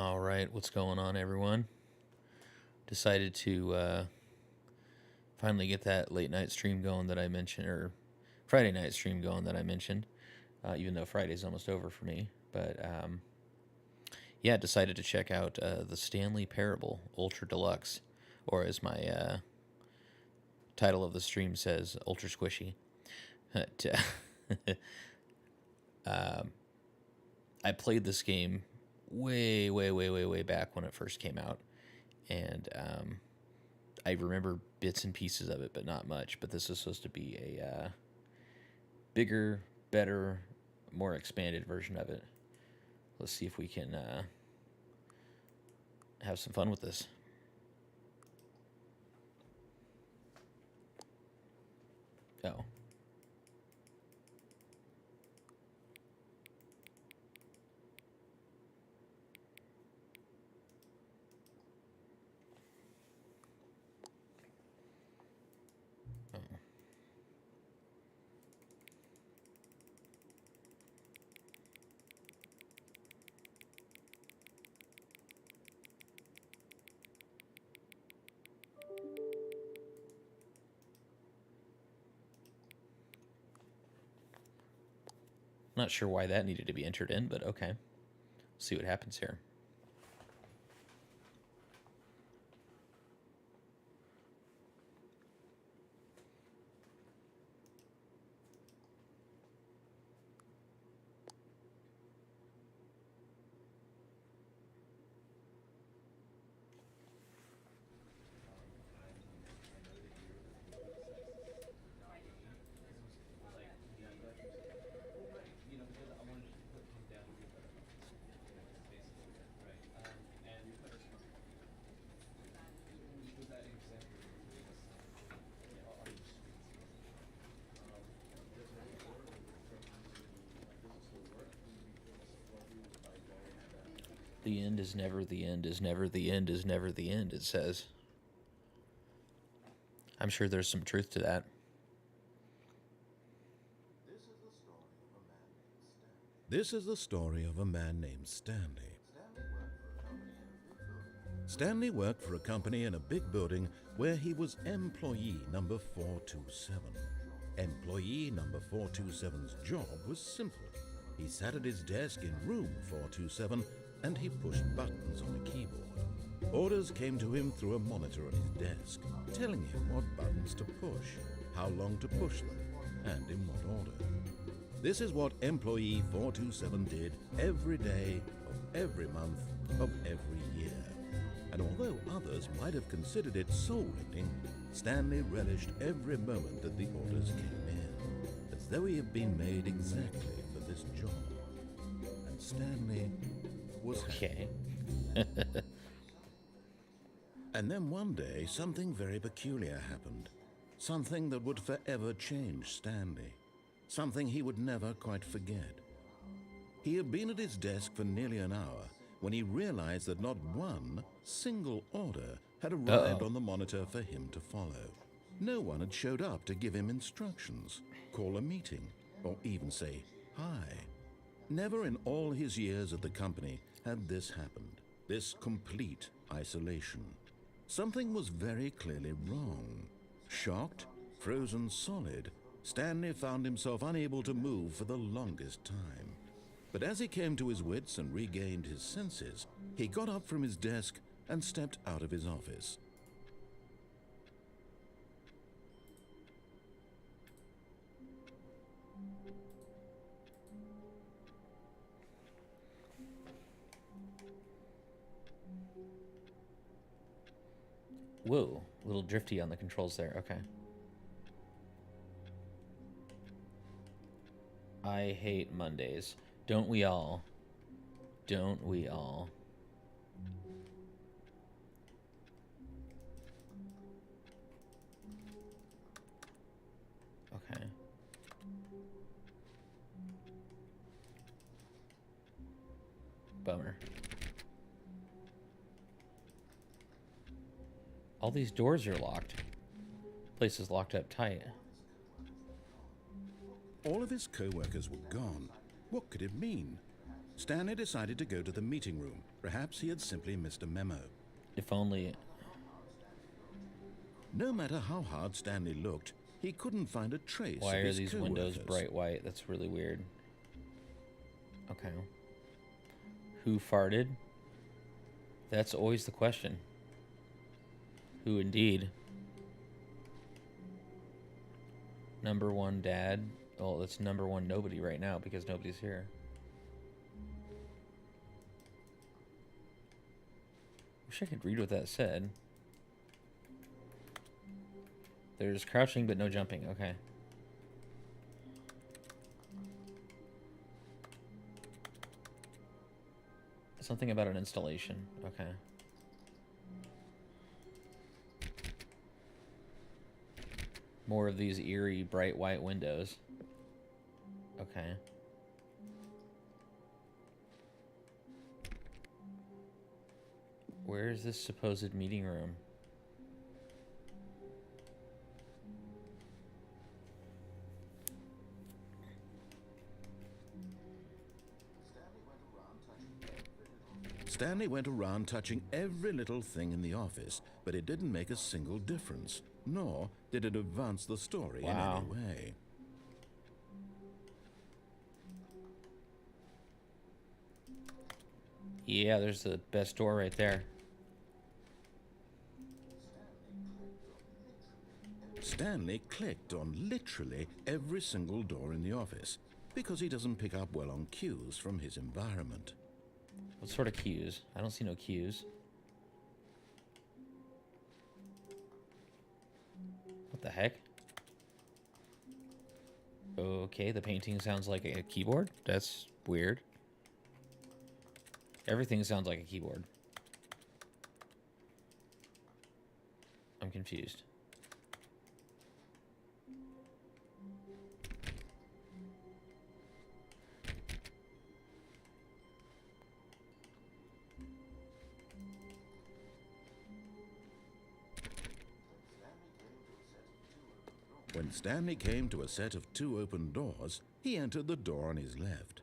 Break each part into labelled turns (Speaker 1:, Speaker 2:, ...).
Speaker 1: All right, what's going on, everyone? Decided to finally get that late night stream going that I mentioned, or Friday night stream going that I mentioned, even though Friday's almost over for me. But yeah, decided to check out the Stanley Parable Ultra Deluxe, or as my title of the stream says, Ultra Squishy. I played this game way back when it first came out, and I remember bits and pieces of it, but not much. But this is supposed to be a bigger, better, more expanded version of it. Let's see if we can have some fun with this. Oh. Not sure why that needed to be entered in, but okay. See what happens here. The end is never the end is never the end is never the end, it says. I'm sure there's some truth to that.
Speaker 2: This is the story of a man named Stanley. Stanley worked for a company in a big building where he was employee number 427. Employee number 427's job was simple. He sat at his desk in room 427 and he pushed buttons on a keyboard. Orders came to him through a monitor on his desk, telling him what buttons to push, how long to push them, and in what order. This is what employee 427 did every day of every month of every year. And although others might have considered it soul-rending, Stanley relished every moment that the orders came in, as though he had been made exactly for this job. And Stanley was happy.
Speaker 1: Okay.
Speaker 2: And then one day, something very peculiar happened. Something that would forever change Stanley. Something he would never quite forget. He had been at his desk for nearly an hour when he realized that not one single order had arrived on the monitor for him to follow. No one had showed up to give him instructions, call a meeting, or even say hi. Never in all his years at the company had this happened, this complete isolation. Something was very clearly wrong. Shocked, frozen solid, Stanley found himself unable to move for the longest time. But as he came to his wits and regained his senses, he got up from his desk and stepped out of his office.
Speaker 1: Whoa, a little drifty on the controls there. Okay. I hate Mondays. Don't we all? Don't we all? Okay. Bummer. All these doors are locked. Place is locked up tight.
Speaker 2: All of his co-workers were gone. What could it mean? Stanley decided to go to the meeting room. Perhaps he had simply missed a memo.
Speaker 1: If only.
Speaker 2: No matter how hard Stanley looked, he couldn't find a trace
Speaker 1: Why
Speaker 2: of
Speaker 1: are
Speaker 2: his
Speaker 1: these
Speaker 2: co-workers.
Speaker 1: windows bright white? That's really weird. Okay. Who farted? That's always the question. Who indeed? Number one dad. Oh, that's number one nobody right now because nobody's here. Wish I could read what that said. There's crouching but no jumping. Okay. Something about an installation. Okay. More of these eerie, bright white windows. Okay. Where is this supposed meeting room?
Speaker 2: Stanley went around touching every little thing in the office, but it didn't make a single difference, nor did it advance the story in any way.
Speaker 1: Yeah, there's the best door right there.
Speaker 2: Stanley clicked on literally every single door in the office because he doesn't pick up well on cues from his environment.
Speaker 1: What sort of cues? I don't see no cues. What the heck? Okay, the painting sounds like a keyboard. That's weird. Everything sounds like a keyboard. I'm confused.
Speaker 2: When Stanley came to a set of 2 open doors, he entered the door on his left.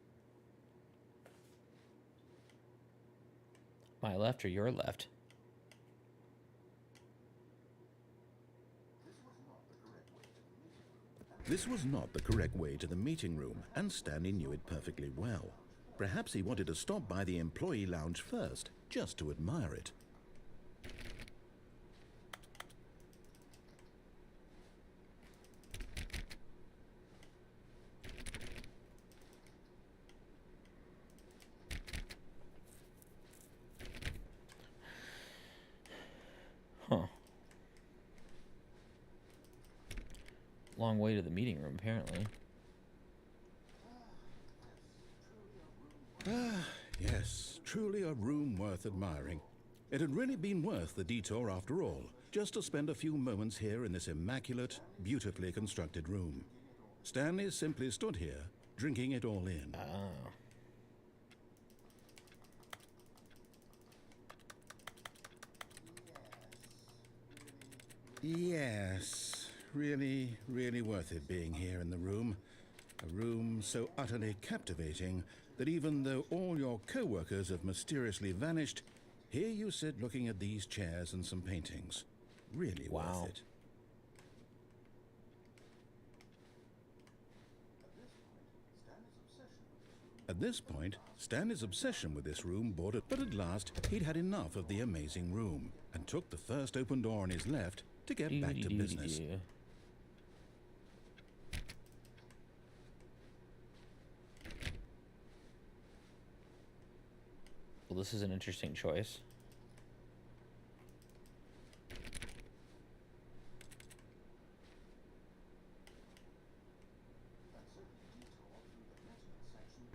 Speaker 1: My left or your left?
Speaker 2: This was not the correct way to the meeting room, and Stanley knew it perfectly well. Perhaps he wanted to stop by the employee lounge first, just to admire it.
Speaker 1: Huh. Long way to the meeting room, apparently.
Speaker 2: Yes, truly a room worth admiring. It had really been worth the detour after all, just to spend a few moments here in this immaculate, beautifully constructed room. Stanley simply stood here, drinking it all in.
Speaker 1: Ah.
Speaker 2: Yes, really, really worth it being here in the room. A room so utterly captivating that even though all your co-workers have mysteriously vanished, here you sit looking at these chairs and some paintings. Really
Speaker 1: Wow.
Speaker 2: worth it. At this point, Stanley's obsession with this room bordered, but at last he'd had enough of the amazing room and took the first open door on his left to get back to business.
Speaker 1: Well, this is an interesting choice.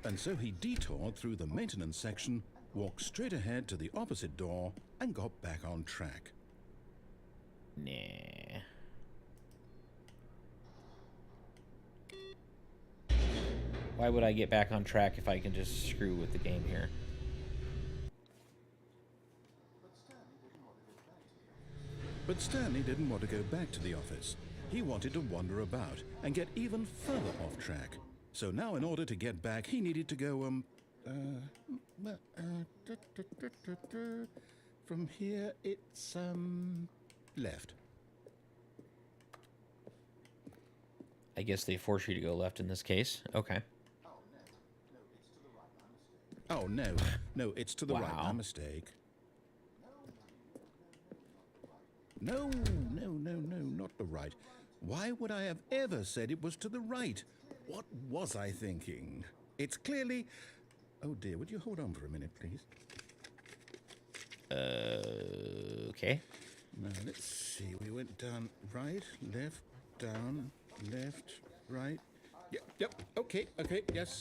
Speaker 2: And so he detoured through the maintenance section, walked straight ahead to the opposite door, and got back on track.
Speaker 1: Nah. Why would I get back on track if I can just screw with the game here?
Speaker 2: But Stanley didn't want to go back to the office. He wanted to wander about and get even further off track. So now in order to get back, he needed to go, From here, it's, left.
Speaker 1: I guess they force you to go left in this case. Okay.
Speaker 2: Oh, no. No, it's to the right.
Speaker 1: Wow.
Speaker 2: My mistake. No, not the right. Why would I have ever said it was to the right? What was I thinking? It's clearly... Oh, dear. Would you hold on for a minute, please?
Speaker 1: Okay.
Speaker 2: Now, let's see. We went down right, left, down, left, right. Yep. Okay, yes.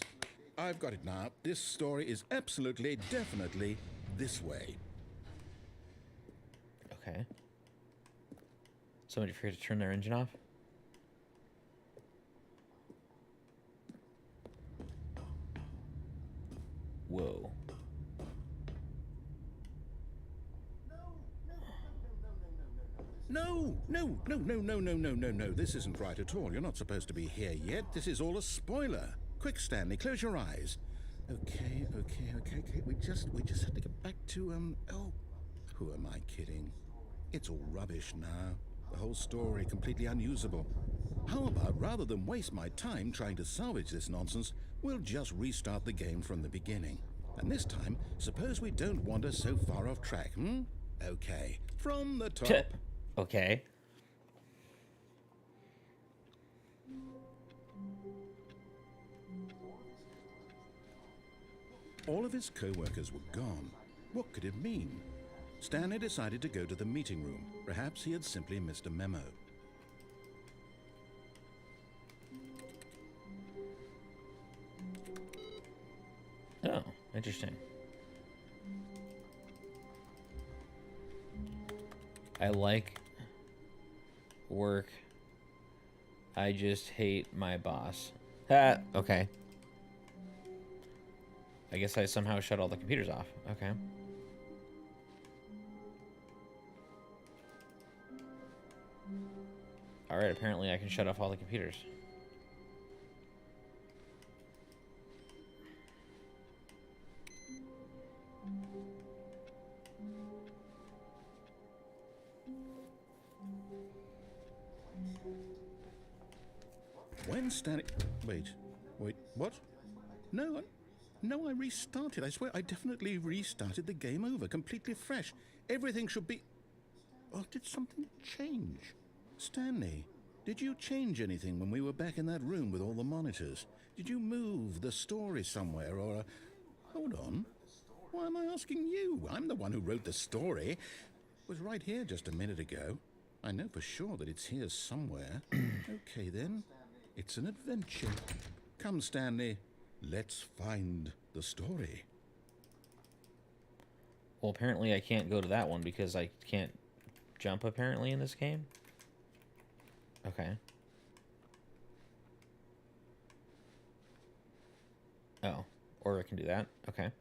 Speaker 2: I've got it now. This story is absolutely, definitely this way.
Speaker 1: Okay. Somebody forget to turn their engine off? Whoa.
Speaker 2: No. This isn't right at all. You're not supposed to be here yet. This is all a spoiler. Quick, Stanley, close your eyes. Okay. We just have to get back to, oh, who am I kidding? It's all rubbish now. The whole story completely unusable. How about, rather than waste my time trying to salvage this nonsense, we'll just restart the game from the beginning. And this time, suppose we don't wander so far off track, Okay, from the top.
Speaker 1: Okay.
Speaker 2: All of his co-workers were gone. What could it mean? Stanley decided to go to the meeting room. Perhaps he had simply missed a memo.
Speaker 1: Oh, interesting. I like work. I just hate my boss. Okay. I guess I somehow shut all the computers off. Okay. Alright, apparently I can shut off all the computers.
Speaker 2: When Stanley... Wait, what? No, I restarted. I swear, I definitely restarted the game over, completely fresh. Everything should be... Oh, did something change? Stanley, did you change anything when we were back in that room with all the monitors? Did you move the story somewhere, or... Hold on. Why am I asking you? I'm the one who wrote the story. It was right here just a minute ago. I know for sure that it's here somewhere. Okay, then. It's an adventure. Come, Stanley. Let's find the story.
Speaker 1: Well, apparently I can't go to that one because I can't jump, apparently, in this game. Okay. Oh. Or I can do that. Okay.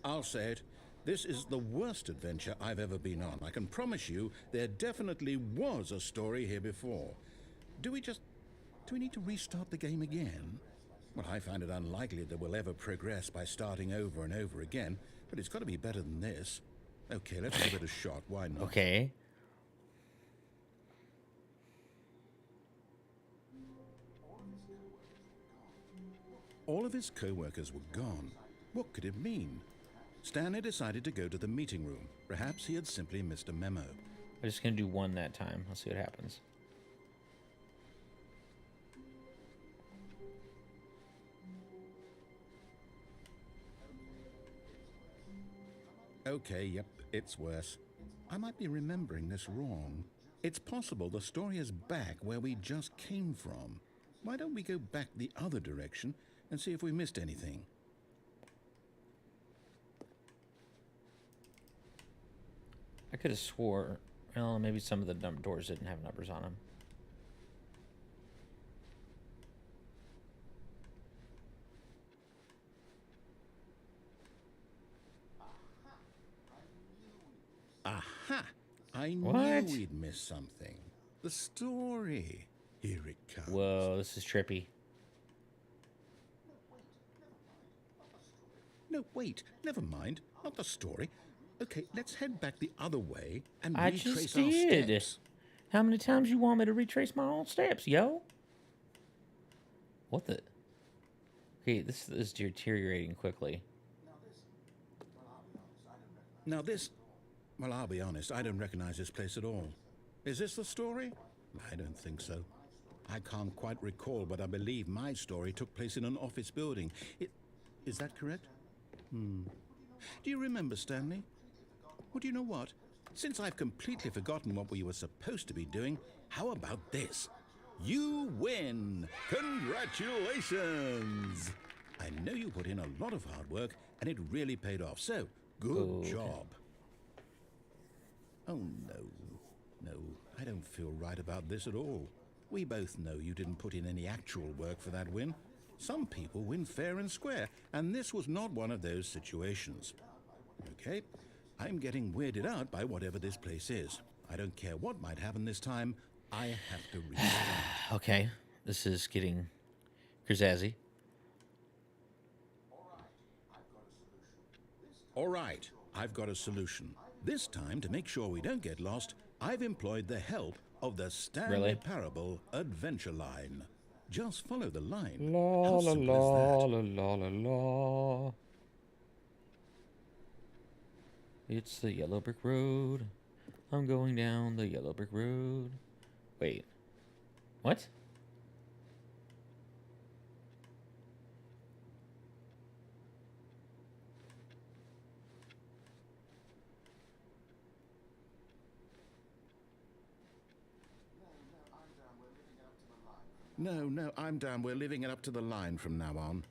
Speaker 2: I'll say it. This is the worst adventure I've ever been on. I can promise you there definitely was a story here before. Do we need to restart the game again? Well, I find it unlikely that we'll ever progress by starting over and over again, but it's got to be better than this. Okay, let's give it a shot. Why not?
Speaker 1: Okay.
Speaker 2: All of his co-workers were gone. What could it mean? Stanley decided to go to the meeting room. Perhaps he had simply missed a memo.
Speaker 1: I'm just going to do one that time. Let's see what happens.
Speaker 2: Okay, yep, it's worse. I might be remembering this wrong. It's possible the story is back where we just came from. Why don't we go back the other direction and see if we missed anything?
Speaker 1: I could have swore... Well, maybe some of the doors didn't have numbers on them.
Speaker 2: I knew
Speaker 1: What?
Speaker 2: we'd miss something. The story. Here it comes.
Speaker 1: Whoa, this is trippy.
Speaker 2: No, wait, never mind. Not the story. Okay, let's head back the other way and
Speaker 1: I
Speaker 2: retrace
Speaker 1: just
Speaker 2: our
Speaker 1: did.
Speaker 2: steps.
Speaker 1: How many times you want me to retrace my own steps, yo? What the? Okay, this is deteriorating quickly.
Speaker 2: Now this... Well, I'll be honest, I don't recognize this place at all. Is this the story? I don't think so. I can't quite recall, but I believe my story took place in an office building. Is that correct? Do you remember, Stanley? Well, do you know what? Since I've completely forgotten what we were supposed to be doing, how about this? You win! Congratulations! I know you put in a lot of hard work, and it really paid off, so good job. Oh, no, I don't feel right about this at all. We both know you didn't put in any actual work for that win. Some people win fair and square, and this was not one of those situations. Okay, I'm getting weirded out by whatever this place is. I don't care what might happen this time. I have to restart.
Speaker 1: Okay, this is getting crazy.
Speaker 2: All right, I've got a solution. This time, to make sure we don't get lost, I've employed the help of the Stanley
Speaker 1: Really?
Speaker 2: Parable Adventure Line. Just follow the line.
Speaker 1: La
Speaker 2: How
Speaker 1: la
Speaker 2: simple
Speaker 1: la
Speaker 2: is that?
Speaker 1: la la la la. It's the yellow brick road. I'm going down the yellow brick road. Wait. What?
Speaker 2: No, I'm down. We're leaving it up to the line from now on.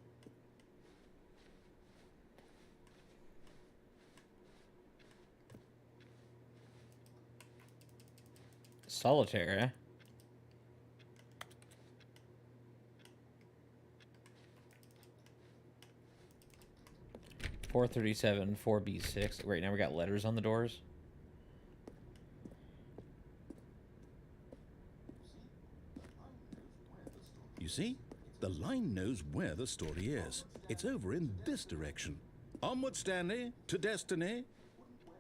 Speaker 1: Solitaire, eh? .437, 4B6. Right now we got letters on the doors.
Speaker 2: You see? The line knows where the story is. It's over in this direction. Onward, Stanley, to destiny.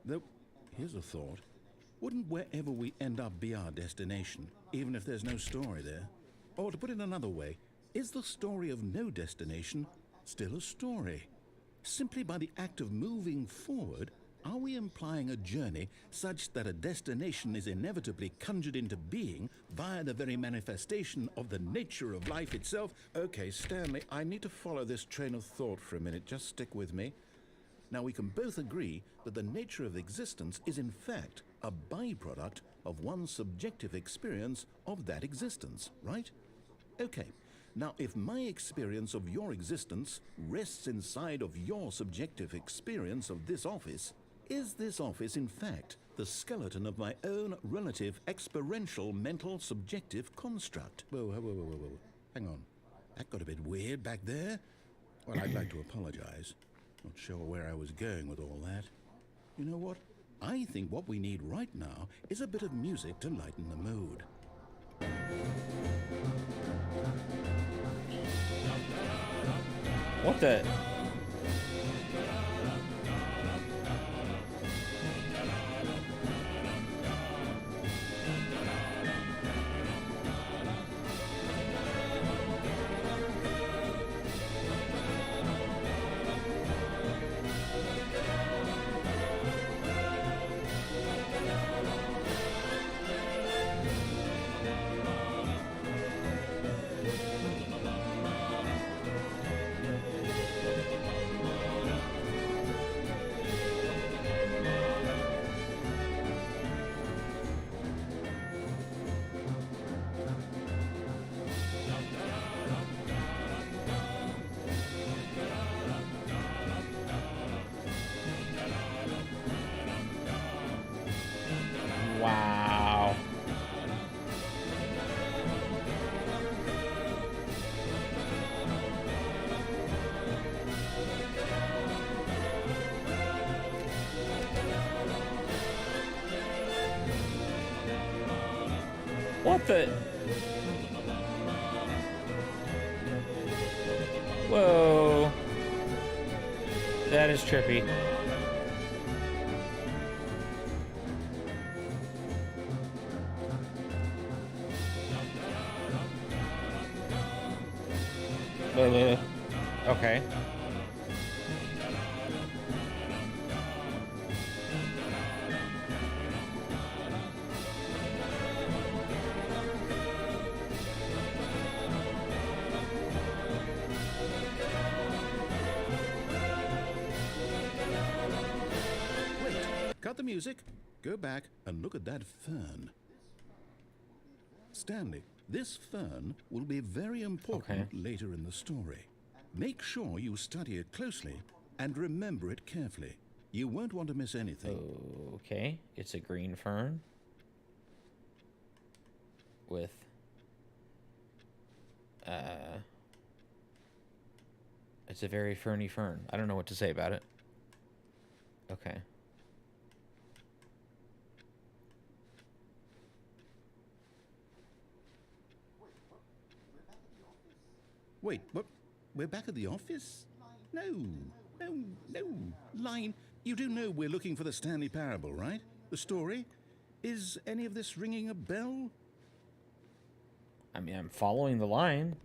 Speaker 2: Though, here's a thought. Wouldn't wherever we end up be our destination, even if there's no story there? Or to put it another way, is the story of no destination still a story? Simply by the act of moving forward, are we implying a journey such that a destination is inevitably conjured into being via the very manifestation of the nature of life itself? Okay, Stanley, I need to follow this train of thought for a minute. Just stick with me. Now, we can both agree that the nature of existence is in fact a byproduct of one's subjective experience of that existence, right? Okay. Now, if my experience of your existence rests inside of your subjective experience of this office, is this office, in fact, the skeleton of my own relative experiential mental subjective construct? Whoa. Hang on. That got a bit weird back there. Well, I'd like to apologize. Not sure where I was going with all that. You know what? I think what we need right now is a bit of music to lighten the mood.
Speaker 1: What the? What the? Whoa. That is trippy. Okay.
Speaker 2: Cut the music, go back and look at that fern. Stanley, this fern will be very important later in the story. Make sure you study it closely and remember it carefully. You won't want to miss anything.
Speaker 1: Okay, it's a green fern with it's a very ferny fern. I don't know what to say about it. Okay.
Speaker 2: Wait, what? We're back at the office? No. Line, you do know we're looking for the Stanley Parable, right? The story? Is any of this ringing a bell?
Speaker 1: I mean, I'm following the line.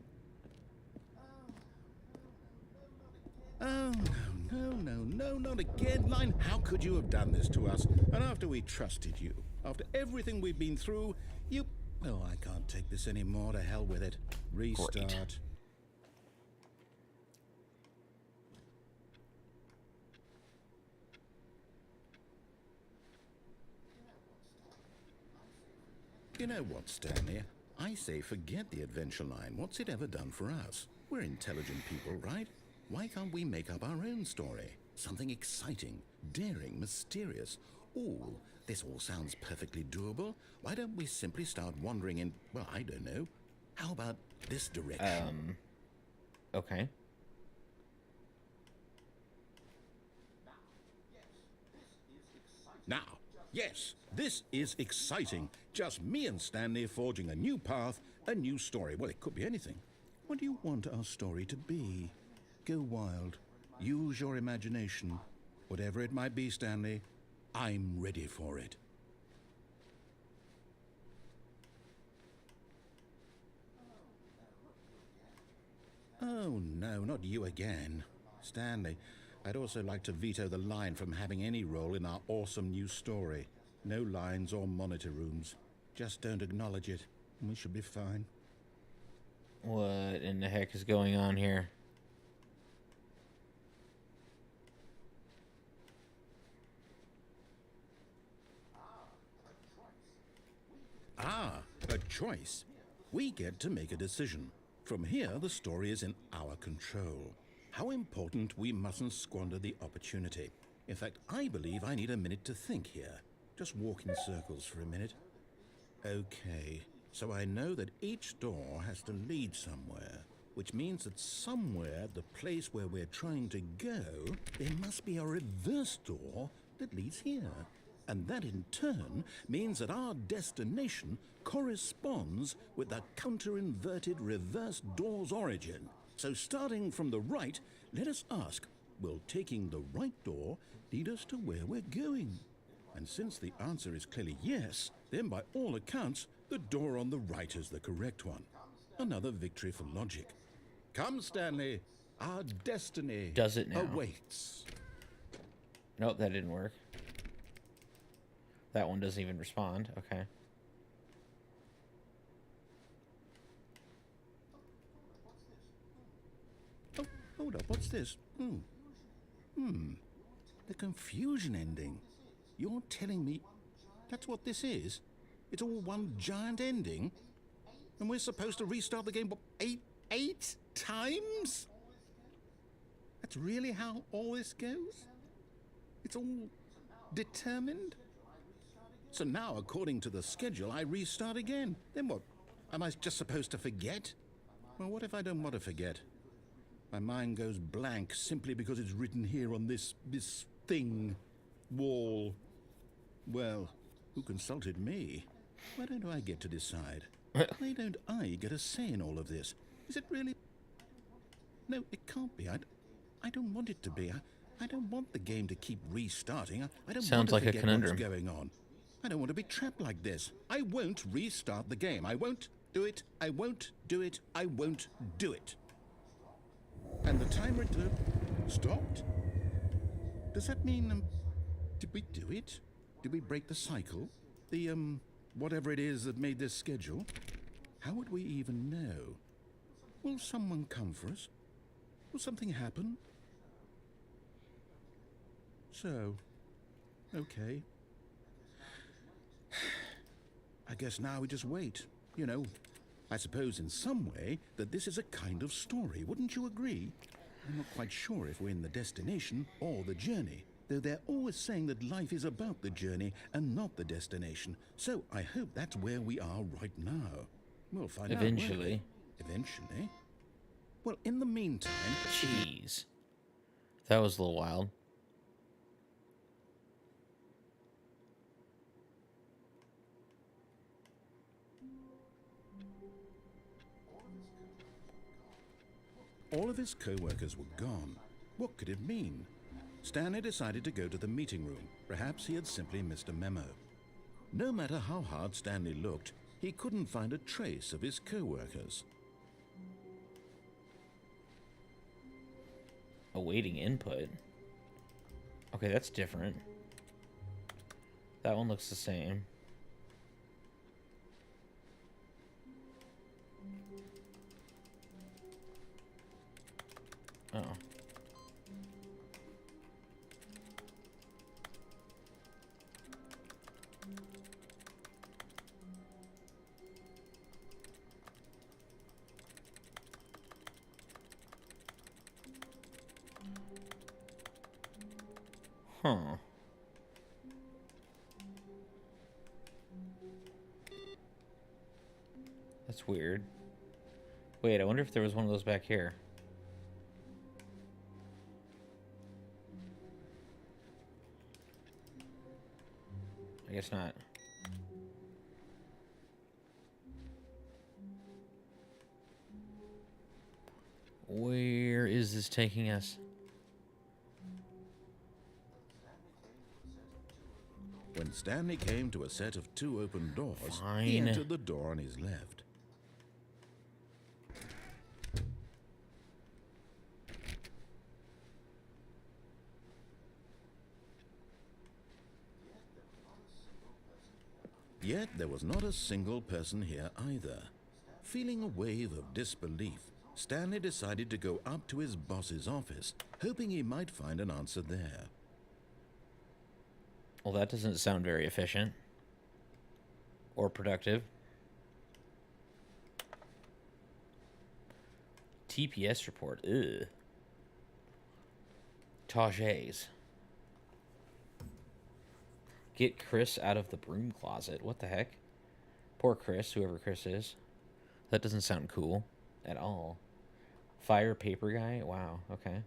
Speaker 2: Oh, no, not again. Line, how could you have done this to us? And after we trusted you, after everything we've been through, you... Oh, I can't take this anymore. To hell with it. Restart.
Speaker 1: Great.
Speaker 2: You know what, Stanley? I say forget the adventure line. What's it ever done for us? We're intelligent people, right? Why can't we make up our own story? Something exciting, daring, mysterious. Ooh, this all sounds perfectly doable. Why don't we simply start wandering in, well, I don't know. How about this direction?
Speaker 1: Okay.
Speaker 2: Now, yes, this is exciting. Just me and Stanley forging a new path, a new story. Well, it could be anything. What do you want our story to be? Go wild. Use your imagination. Whatever it might be, Stanley, I'm ready for it. Oh, no, not you again. Stanley, I'd also like to veto the line from having any role in our awesome new story. No lines or monitor rooms. Just don't acknowledge it, and we should be fine.
Speaker 1: What in the heck is going on here?
Speaker 2: Ah, a choice. We get to make a decision. From here, the story is in our control. How important we mustn't squander the opportunity. In fact, I believe I need a minute to think here. Just walk in circles for a minute. Okay, so I know that each door has to lead somewhere, which means that somewhere, the place where we're trying to go, there must be a reverse door that leads here. And that in turn means that our destination corresponds with the counter-inverted reverse door's origin. So starting from the right, let us ask, will taking the right door lead us to where we're going? And since the answer is clearly yes, then by all accounts, the door on the right is the correct one. Another victory for logic. Come, Stanley, our destiny
Speaker 1: Does it now?
Speaker 2: awaits.
Speaker 1: Nope, that didn't work. That one doesn't even respond. Okay.
Speaker 2: Oh, hold up, what's this? The confusion ending. You're telling me that's what this is? It's all one giant ending? And we're supposed to restart the game, what, eight times? That's really how all this goes? It's all determined? So now, according to the schedule, I restart again. Then what? Am I just supposed to forget? Well, what if I don't want to forget? My mind goes blank simply because it's written here on this thing, wall. Well, who consulted me? Why don't I get to decide? Why don't I get a say in all of this? Is it really? No, it can't be. I don't want it to be. I don't want the game to keep restarting. I don't want
Speaker 1: Sounds
Speaker 2: to
Speaker 1: like a
Speaker 2: forget
Speaker 1: conundrum.
Speaker 2: what's going on. I don't want to be trapped like this. I won't restart the game. I won't do it. I won't do it. I won't do it. And the timer stopped? Does that mean, did we do it? Did we break the cycle? The, whatever it is that made this schedule? How would we even know? Will someone come for us? Will something happen? So, okay. I guess now we just wait. You know, I suppose in some way that this is a kind of story, wouldn't you agree? I'm not quite sure if we're in the destination or the journey, though they're always saying that life is about the journey and not the destination. So I hope that's where we are right now. We'll find out.
Speaker 1: Eventually.
Speaker 2: Eventually? Well, in the meantime...
Speaker 1: Jeez. That was a little wild.
Speaker 2: All of his co-workers were gone. What could it mean? Stanley decided to go to the meeting room. Perhaps he had simply missed a memo. No matter how hard Stanley looked, he couldn't find a trace of his co-workers.
Speaker 1: Awaiting input. Okay, that's different. That one looks the same. Oh. Huh. That's weird. Wait, I wonder if there was one of those back here. I guess not. Where is this taking us?
Speaker 2: When Stanley came to a set of 2 open doors, he
Speaker 1: Fine.
Speaker 2: entered the door on his left. Yet there was not a single person here either. Feeling a wave of disbelief, Stanley decided to go up to his boss's office, hoping he might find an answer there.
Speaker 1: Well, that doesn't sound very efficient. Or productive. TPS report. Ugh. Tages. Get Chris out of the broom closet. What the heck? Poor Chris, whoever Chris is. That doesn't sound cool at all. Fire paper guy? Wow, okay.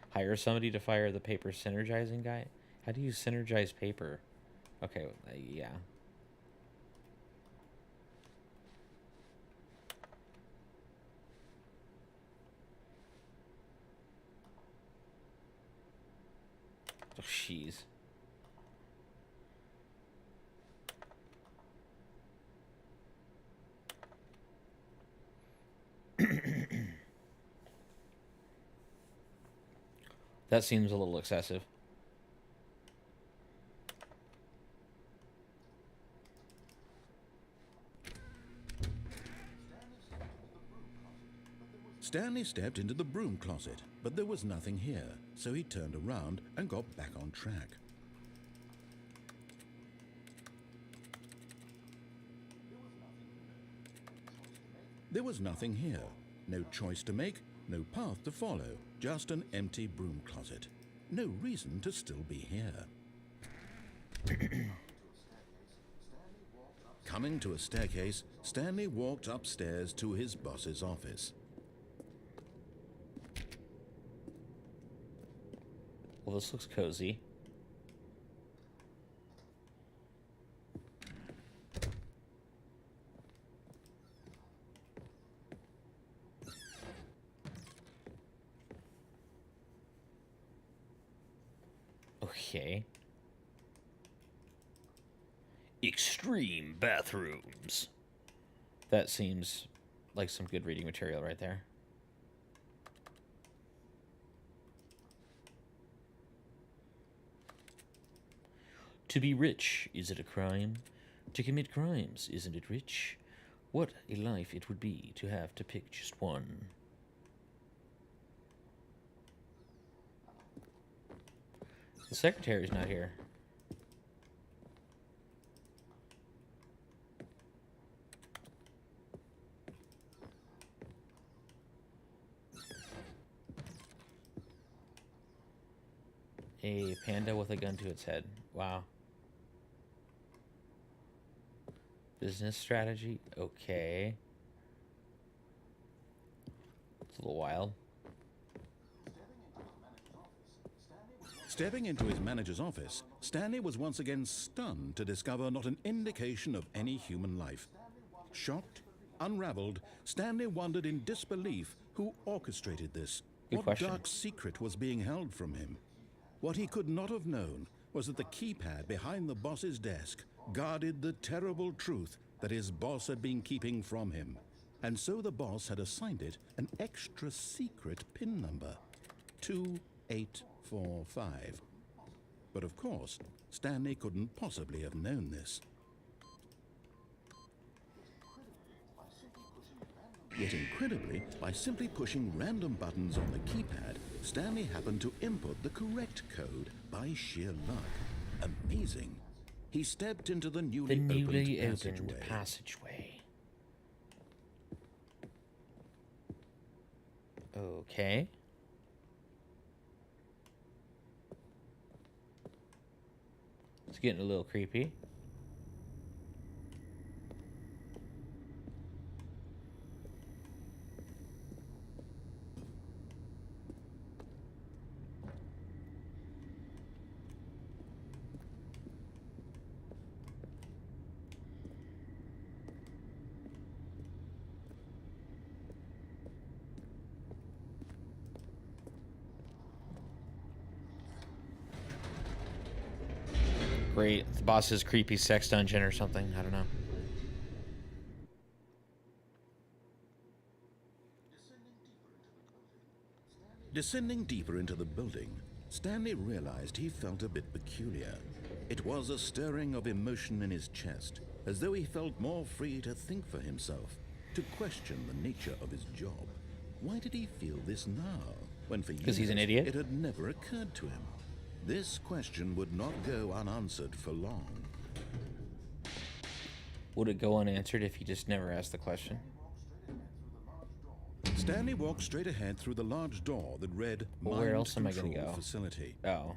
Speaker 1: Hire somebody to fire the paper synergizing guy? How do you synergize paper? Okay, yeah. Oh, jeez. That seems a little excessive.
Speaker 2: Stanley stepped into the broom closet, but there was nothing here, so he turned around and got back on track. There was nothing here. No choice to make, no path to follow, just an empty broom closet. No reason to still be here. Coming to a staircase, Stanley walked upstairs to his boss's office.
Speaker 1: Well, this looks cozy. Okay. Extreme bathrooms. That seems like some good reading material right there. To be rich, is it a crime? To commit crimes, isn't it rich? What a life it would be to have to pick just one. The secretary's not here. A panda with a gun to its head. Wow. Business strategy? Okay. It's a little wild.
Speaker 2: Stepping into his manager's office, Stanley was once again stunned to discover not an indication of any human life. Shocked, unraveled, Stanley wondered in disbelief who orchestrated this.
Speaker 1: Good
Speaker 2: What
Speaker 1: question.
Speaker 2: dark secret was being held from him? What he could not have known was that the keypad behind the boss's desk guarded the terrible truth that his boss had been keeping from him. And so the boss had assigned it an extra secret PIN number, 2845. But of course, Stanley couldn't possibly have known this. Yet incredibly, by simply pushing random buttons on the keypad, Stanley happened to input the correct code by sheer luck. Amazing. He stepped into the newly opened
Speaker 1: passageway. Okay. It's getting a little creepy. Great. The boss's creepy sex dungeon or something. I don't know.
Speaker 2: Descending deeper into the building, Stanley realized he felt a bit peculiar. It was a stirring of emotion in his chest, as though he felt more free to think for himself, to question the nature of his job. Why did he feel this now, when for years
Speaker 1: he's an idiot?
Speaker 2: it had never occurred to him? This question would not go unanswered for long.
Speaker 1: Would it go unanswered if he just never asked the question?
Speaker 2: Stanley walked straight ahead through the large door that read
Speaker 1: Well, where
Speaker 2: Mind
Speaker 1: else am I gonna
Speaker 2: Control
Speaker 1: go?
Speaker 2: Facility.
Speaker 1: Oh.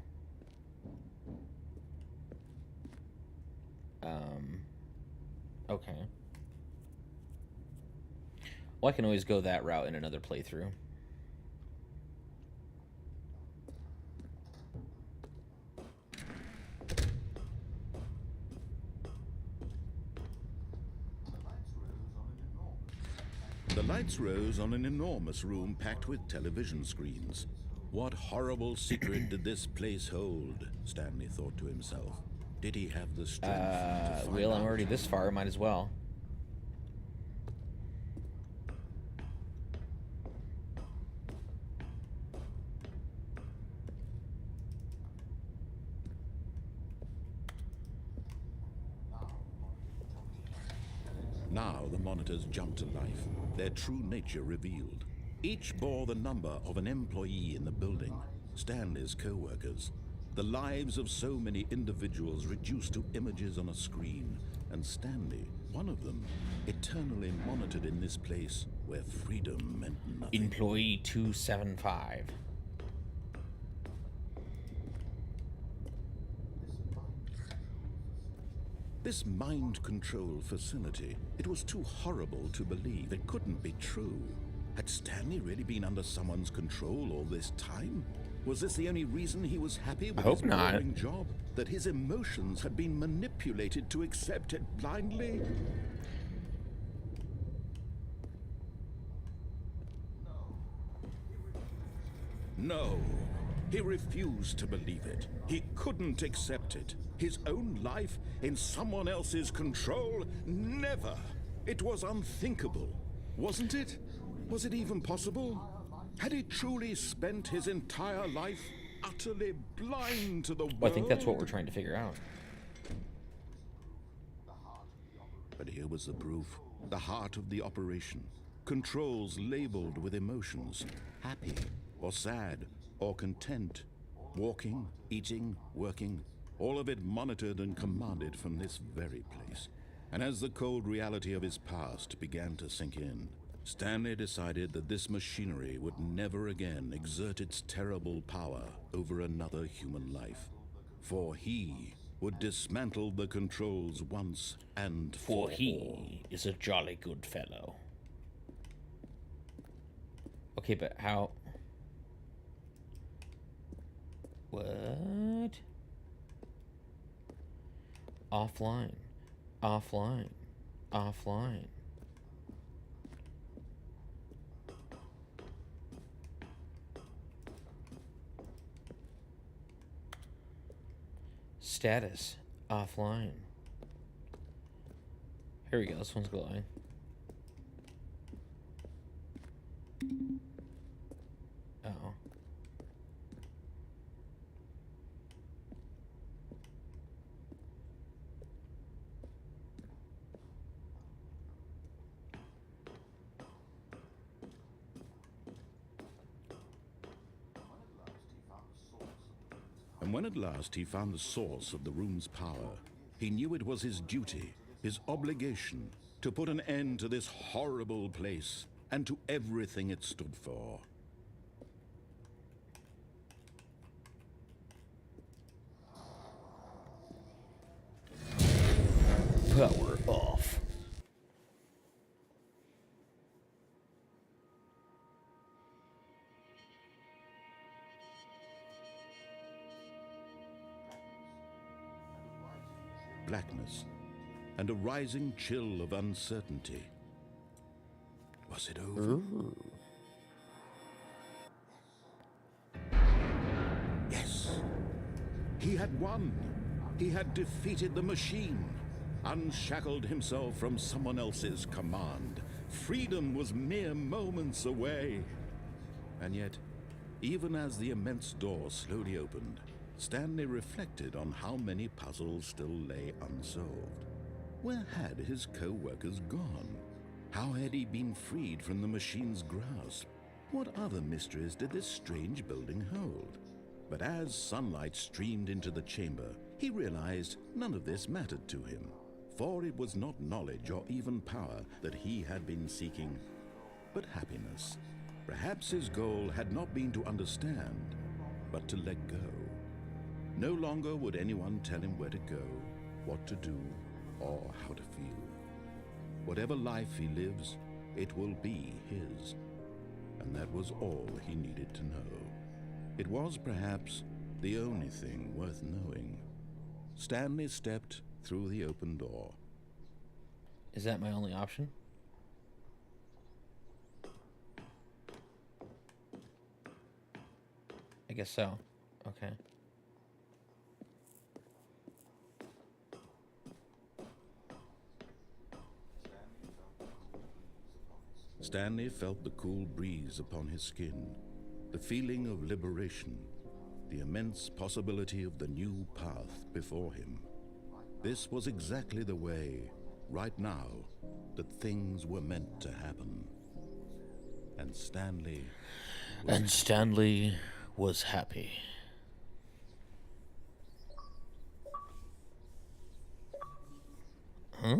Speaker 1: Okay. Well, I can always go that route in another playthrough.
Speaker 2: The lights rose on an enormous room packed with television screens. What horrible secret did this place hold? Stanley thought to himself. Did he have the strength to find
Speaker 1: Well,
Speaker 2: out?
Speaker 1: I'm already this far. Might as well.
Speaker 2: Now the monitors jumped to life, their true nature revealed. Each bore the number of an employee in the building, Stanley's co-workers. The lives of so many individuals reduced to images on a screen, and Stanley, one of them, eternally monitored in this place where freedom meant nothing.
Speaker 1: Employee 275.
Speaker 2: This mind control facility, it was too horrible to believe. It couldn't be true. Had Stanley really been under someone's control all this time? Was this the only reason he was happy with
Speaker 1: hope
Speaker 2: his
Speaker 1: not.
Speaker 2: boring job? That his emotions had been manipulated to accept it blindly? No. He refused to believe it. He couldn't accept it. His own life in someone else's control? Never! It was unthinkable. Wasn't it? Was it even possible? Had he truly spent his entire life utterly blind to the world?
Speaker 1: Well, I think that's what we're trying to figure out.
Speaker 2: But here was the proof. The heart of the operation. Controls labeled with emotions. Happy or sad or content. Walking, eating, working. All of it monitored and commanded from this very place. And as the cold reality of his past began to sink in, Stanley decided that this machinery would never again exert its terrible power over another human life. For he would dismantle the controls once and for all.
Speaker 1: For he is a jolly good fellow. Okay, but how? What? Offline. Offline. Offline. Status. Offline. Here we go. This one's glowing. Oh.
Speaker 2: And when at last he found the source of the room's power, he knew it was his duty, his obligation, to put an end to this horrible place and to everything it stood for.
Speaker 1: Power off.
Speaker 2: Blackness and a rising chill of uncertainty. Was it over?
Speaker 1: Ooh.
Speaker 2: Yes. He had won. He had defeated the machine, unshackled himself from someone else's command. Freedom was mere moments away. And yet, even as the immense door slowly opened, Stanley reflected on how many puzzles still lay unsolved. Where had his co-workers gone? How had he been freed from the machine's grasp? What other mysteries did this strange building hold? But as sunlight streamed into the chamber, he realized none of this mattered to him, for it was not knowledge or even power that he had been seeking, but happiness. Perhaps his goal had not been to understand, but to let go. No longer would anyone tell him where to go, what to do, or how to feel. Whatever life he lives, it will be his. And that was all he needed to know. It was perhaps the only thing worth knowing. Stanley stepped through the open door.
Speaker 1: Is that my only option? I guess so. Okay.
Speaker 2: Stanley felt the cool breeze upon his skin, the feeling of liberation, the immense possibility of the new path before him. This was exactly the way, right now, that things were meant to happen. And Stanley
Speaker 1: was happy. Huh?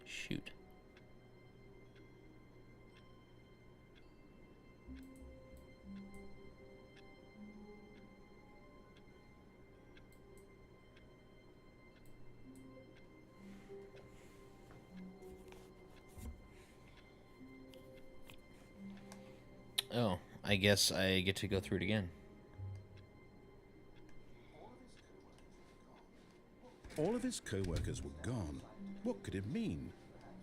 Speaker 1: Shoot. Oh, I guess I get to go through it again.
Speaker 2: All of his co-workers were gone. What could it mean?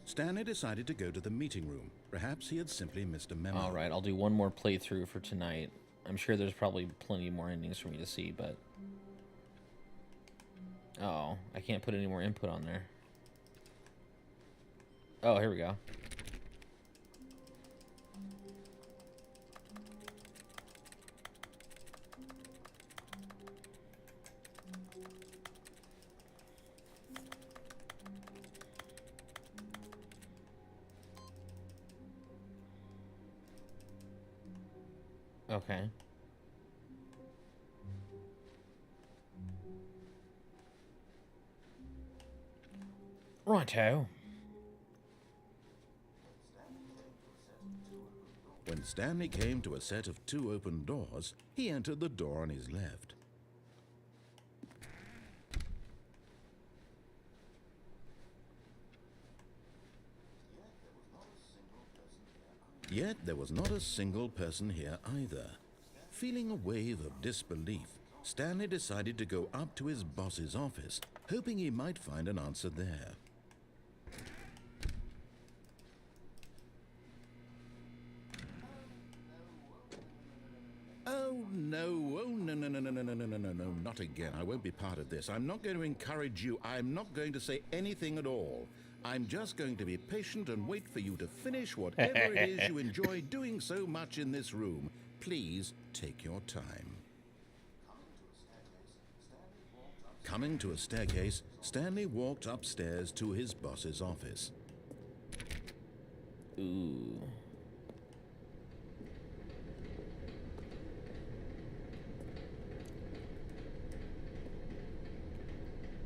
Speaker 2: Stanley decided to go to the meeting room. Perhaps he had simply missed a memo.
Speaker 1: Alright, I'll do one more playthrough for tonight. I'm sure there's probably plenty more endings for me to see, but... Oh, I can't put any more input on there. Oh, here we go. Okay. Righto.
Speaker 2: When Stanley came to a set of 2 open doors, he entered the door on his left. Yet there was not a single person here either. Feeling a wave of disbelief, Stanley decided to go up to his boss's office, hoping he might find an answer there. Oh no, no, not again. I won't be part of this. I'm not going to encourage you. I'm not going to say anything at all. I'm just going to be patient and wait for you to finish whatever it is you enjoy doing so much in this room. Please take your time. Coming to a staircase, Stanley walked upstairs to his boss's office.
Speaker 1: Ooh.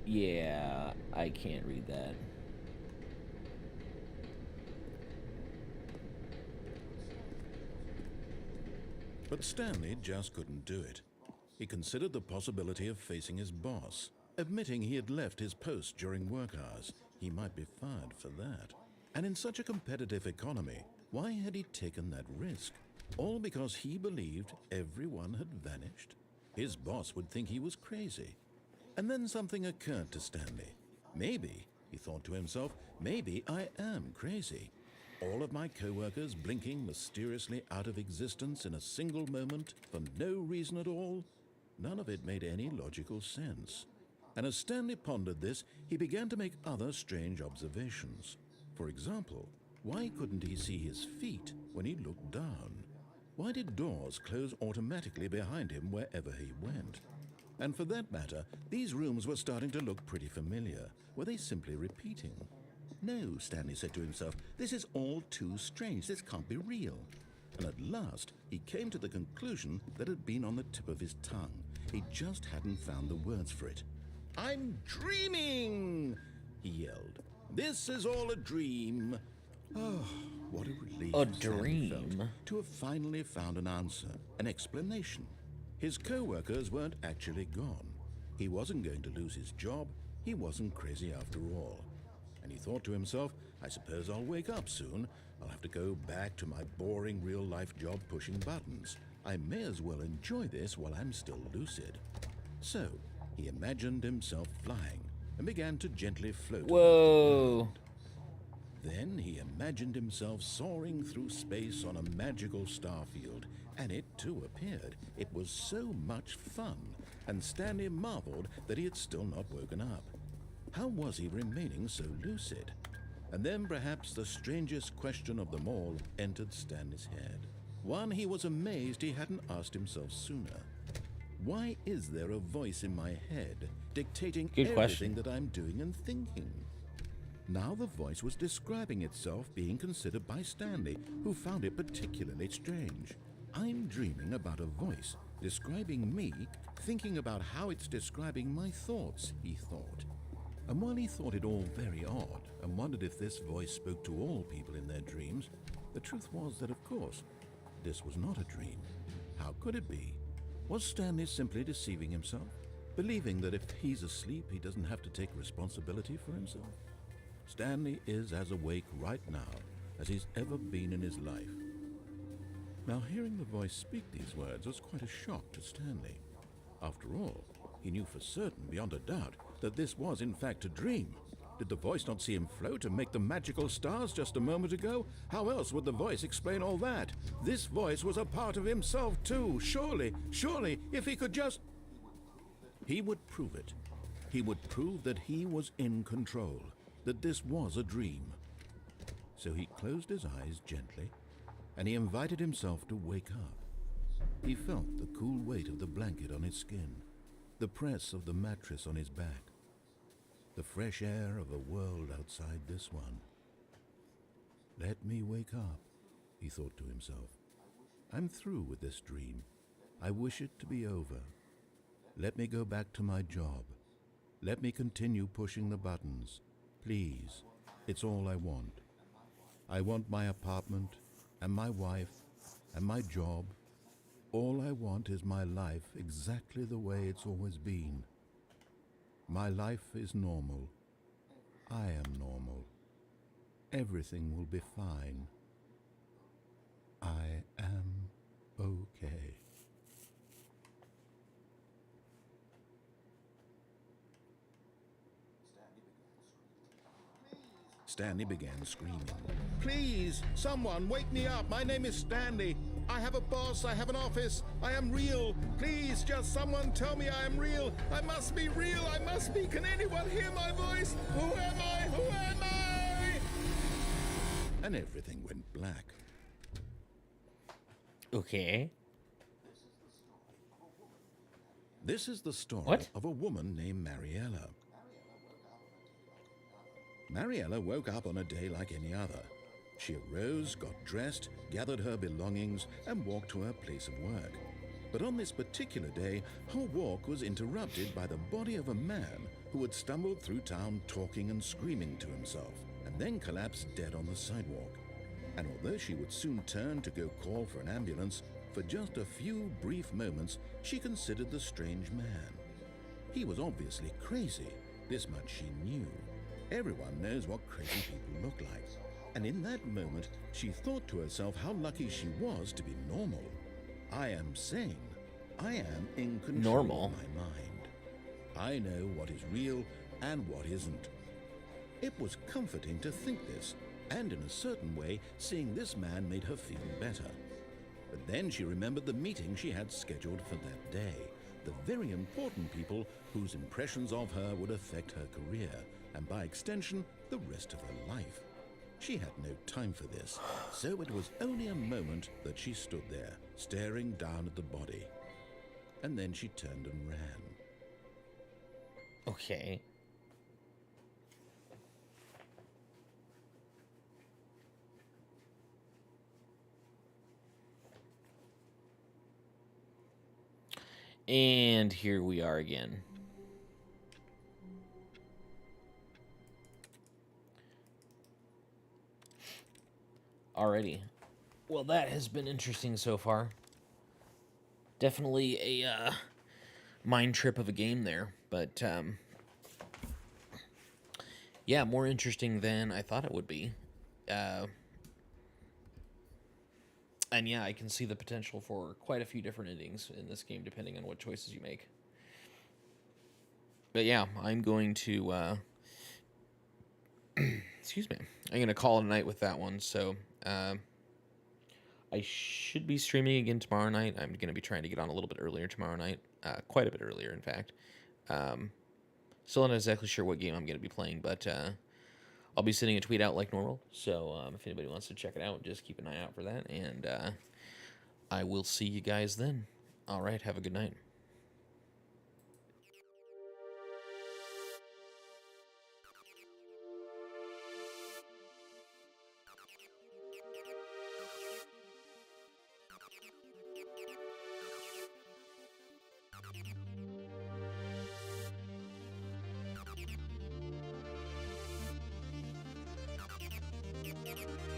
Speaker 1: Yeah, I can't read that.
Speaker 2: But Stanley just couldn't do it. He considered the possibility of facing his boss, admitting he had left his post during work hours. He might be fired for that. And in such a competitive economy, why had he taken that risk? All because he believed everyone had vanished? His boss would think he was crazy. And then something occurred to Stanley. Maybe, he thought to himself, maybe I am crazy. All of my co-workers blinking mysteriously out of existence in a single moment for no reason at all? None of it made any logical sense. And as Stanley pondered this, he began to make other strange observations. For example, why couldn't he see his feet when he looked down? Why did doors close automatically behind him wherever he went? And for that matter, these rooms were starting to look pretty familiar. Were they simply repeating? No, Stanley said to himself, this is all too strange. This can't be real. And at last, he came to the conclusion that had been on the tip of his tongue. He just hadn't found the words for it. I'm dreaming, he yelled. This is all a dream. Oh, what a relief
Speaker 1: A
Speaker 2: Stanley felt
Speaker 1: dream?
Speaker 2: to have finally found an answer, an explanation. His co-workers weren't actually gone. He wasn't going to lose his job. He wasn't crazy after all. And he thought to himself, I suppose I'll wake up soon. I'll have to go back to my boring real-life job pushing buttons. I may as well enjoy this while I'm still lucid. So, he imagined himself flying and began to gently float.
Speaker 1: Whoa.
Speaker 2: Then he imagined himself soaring through space on a magical starfield, and it too appeared. It was so much fun, and Stanley marveled that he had still not woken up. How was he remaining so lucid? And then perhaps the strangest question of them all entered Stanley's head. One he was amazed he hadn't asked himself sooner. Why is there a voice in my head dictating
Speaker 1: Good
Speaker 2: everything
Speaker 1: question.
Speaker 2: that I'm doing and thinking? Now the voice was describing itself being considered by Stanley, who found it particularly strange. I'm dreaming about a voice describing me, thinking about how it's describing my thoughts, he thought. And while he thought it all very odd and wondered if this voice spoke to all people in their dreams, the truth was that, of course, this was not a dream. How could it be? Was Stanley simply deceiving himself, believing that if he's asleep, he doesn't have to take responsibility for himself? Stanley is as awake right now as he's ever been in his life. Now, hearing the voice speak these words was quite a shock to Stanley. After all, he knew for certain, beyond a doubt, that this was in fact a dream. Did the voice not see him float and make the magical stars just a moment ago? How else would the voice explain all that? This voice was a part of himself too. Surely, if he could just... He would prove it. He would prove that he was in control, that this was a dream. So he closed his eyes gently, and he invited himself to wake up. He felt the cool weight of the blanket on his skin, the press of the mattress on his back, the fresh air of a world outside this one. Let me wake up, he thought to himself. I'm through with this dream. I wish it to be over. Let me go back to my job. Let me continue pushing the buttons. Please, it's all I want. I want my apartment and my wife and my job. All I want is my life exactly the way it's always been. My life is normal. I am normal. Everything will be fine. I am okay. Stanley began screaming. Please, someone, wake me up. My name is Stanley. I have a boss. I have an office. I am real. Please, just someone tell me I am real. I must be real. I must be. Can anyone hear my voice? Who am I? Who am I? And everything went black.
Speaker 1: Okay.
Speaker 2: This is the story
Speaker 1: What?
Speaker 2: of a woman named Mariella. Mariella woke up on a day like any other. She arose, got dressed, gathered her belongings, and walked to her place of work. But on this particular day, her walk was interrupted by the body of a man who had stumbled through town talking and screaming to himself, and then collapsed dead on the sidewalk. And although she would soon turn to go call for an ambulance, for just a few brief moments she considered the strange man. He was obviously crazy, this much she knew. Everyone knows what crazy people look like. And in that moment, she thought to herself how lucky she was to be normal. I am sane. I am in control
Speaker 1: Normal.
Speaker 2: of my mind. I know what is real and what isn't. It was comforting to think this, and in a certain way, seeing this man made her feel better. But then she remembered the meeting she had scheduled for that day, the very important people whose impressions of her would affect her career, and by extension, the rest of her life. She had no time for this, so it was only a moment that she stood there, staring down at the body. And then she turned and ran.
Speaker 1: Okay. And here we are again. Alrighty. Well, that has been interesting so far. Definitely a mind trip of a game there, but yeah, more interesting than I thought it would be. And yeah, I can see the potential for quite a few different endings in this game, depending on what choices you make. But yeah, I'm going to excuse me. I'm going to call it a night with that one. So I should be streaming again tomorrow night. I'm going to be trying to get on a little bit earlier tomorrow night. Quite a bit earlier, in fact. Still not exactly sure what game I'm going to be playing, but I'll be sending a tweet out like normal. So if anybody wants to check it out, just keep an eye out for that. And I will see you guys then. All right, have a good night.